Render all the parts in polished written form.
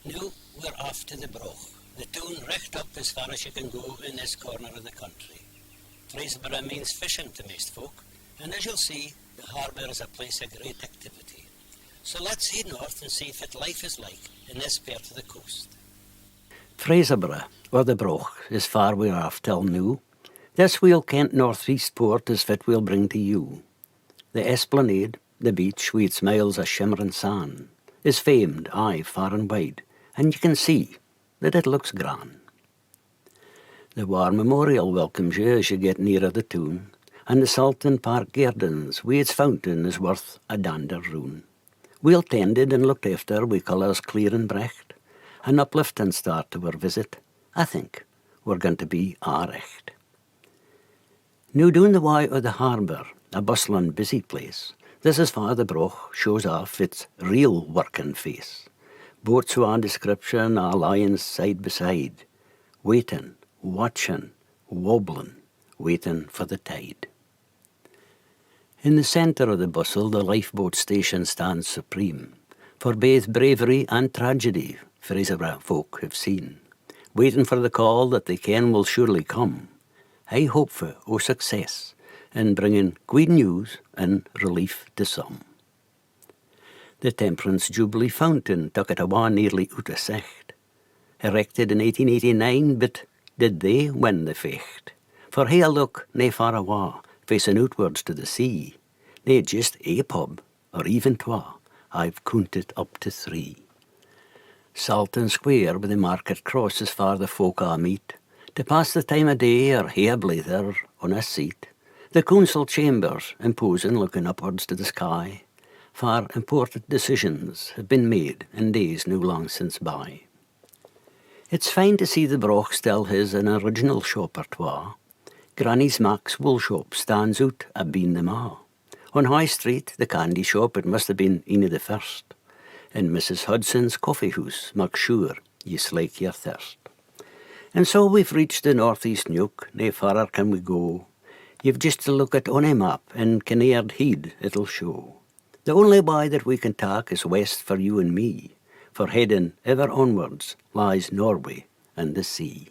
Now we're off to the Broch, the town recht up as far as you can go in this corner of the country. Fraserburgh means fishing to most folk, and as you'll see, the harbour is a place of great activity. So let's head north and see what life is like in this part of the coast. Fraserburgh, or the Broch, is far we're off till now. This wheel Kent north-east port is what we'll bring to you. The esplanade, the beach with its miles of shimmering sand, is famed, aye, far and wide, and you can see that it looks grand. The War Memorial welcomes you as you get nearer the town, and the Salton Park Gardens with its fountain is worth a dander roon. Well tended and looked after with colours clear and bright, an uplifting start to our visit. I think we're going to be a recht. Now down the way of the harbour, a bustling busy place, this is where the Broch shows off its real working face. Boats of description are lying side by side, waiting, watching, wobbling, waiting for the tide. In the centre of the bustle, the lifeboat station stands supreme, for both bravery and tragedy Fraserburgh folk have seen, waiting for the call that they ken will surely come. I hope for success in bringing good news and relief to some. The Temperance Jubilee Fountain took it awa nearly out of sight. Erected in 1889, but did they win the fecht? For here look nae far awa, facing outwards to the sea, nae just a pub, or even twa, I've counted up to 3. Salton Square with the market cross is far the folk a meet, to pass the time of day or hair blether on a seat. The council chambers imposing looking upwards to the sky, far important decisions have been made in days no long since by. It's fine to see the Broch still has an original shop or twa. Granny's Mac's wool shop stands out abeen them a'. On High Street, the candy shop, it must have been ane of the first. And Mrs. Hudson's coffee house mak sure ye slake your thirst. And so we've reached the northeast nook, nae farrer can we go. You've just to look at on a map, and Kinnaird Head it'll show. The only way that we can tak is west for you and me, for heading ever onwards lies Norway and the sea.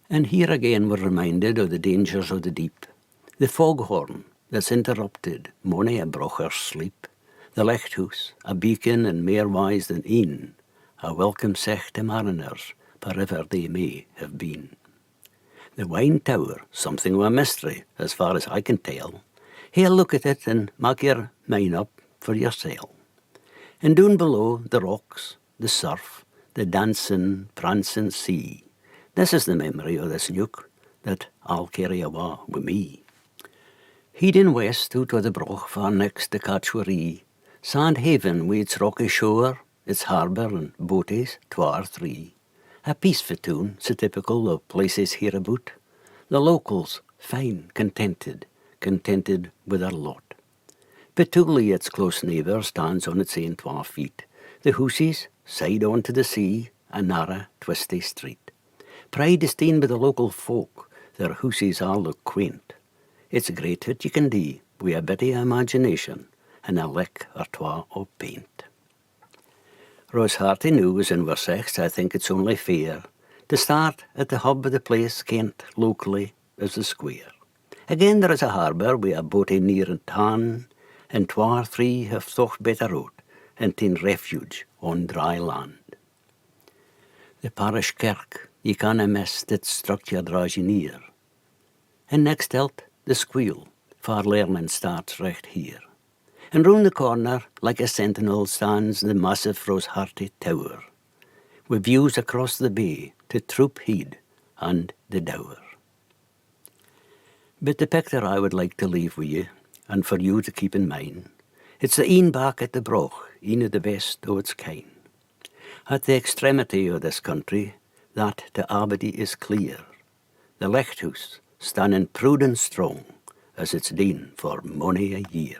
And here again we're reminded of the dangers of the deep, the foghorn that's interrupted mony a brocher's sleep, the lighthouse, a beacon and mair wise than een, a welcome sech to mariners, wherever they may have been. The Wine Tower, something of a mystery, as far as I can tell. Here look at it and make your mind up for yourself. And down below, the rocks, the surf, the dancing, prancing sea. This is the memory of this nook that I'll carry awa with me. Heading west out of the Broch far next to Catchwaree, Sandhaven with its rocky shore, its harbour and boaties, 2 or 3. A peaceful town, so typical of places hereabout. The locals, fine, contented with their lot. Petuli, its close neighbour, stands on its ain 2 feet. The hooses, side on to the sea, a narrow, twisty street. Pride is taen by the local folk, their hooses all look quaint. It's great what you can do with a bit of imagination and a lick or 2 of paint. Rosehearty now is in Wessex. I think it's only fair to start at the hub of the place kent locally as the square. Again there is a harbour with a boatie near and tan, and 2 or 3 have thought better out and taken refuge on dry land. The parish kirk, ye canna miss its structure draws you near. And nextelt, the squeal, far learning starts right here. And round the corner, like a sentinel, stands the massive Rosehearty Tower, with views across the bay to Troop Head and the Dower. But the picture I would like to leave with you, and for you to keep in mind, it's the een back at the Broch, een of the best of its kind. At the extremity of this country, that to Aberdeen is clear, the lighthouse standing proud and strong, as it's been for mony a year.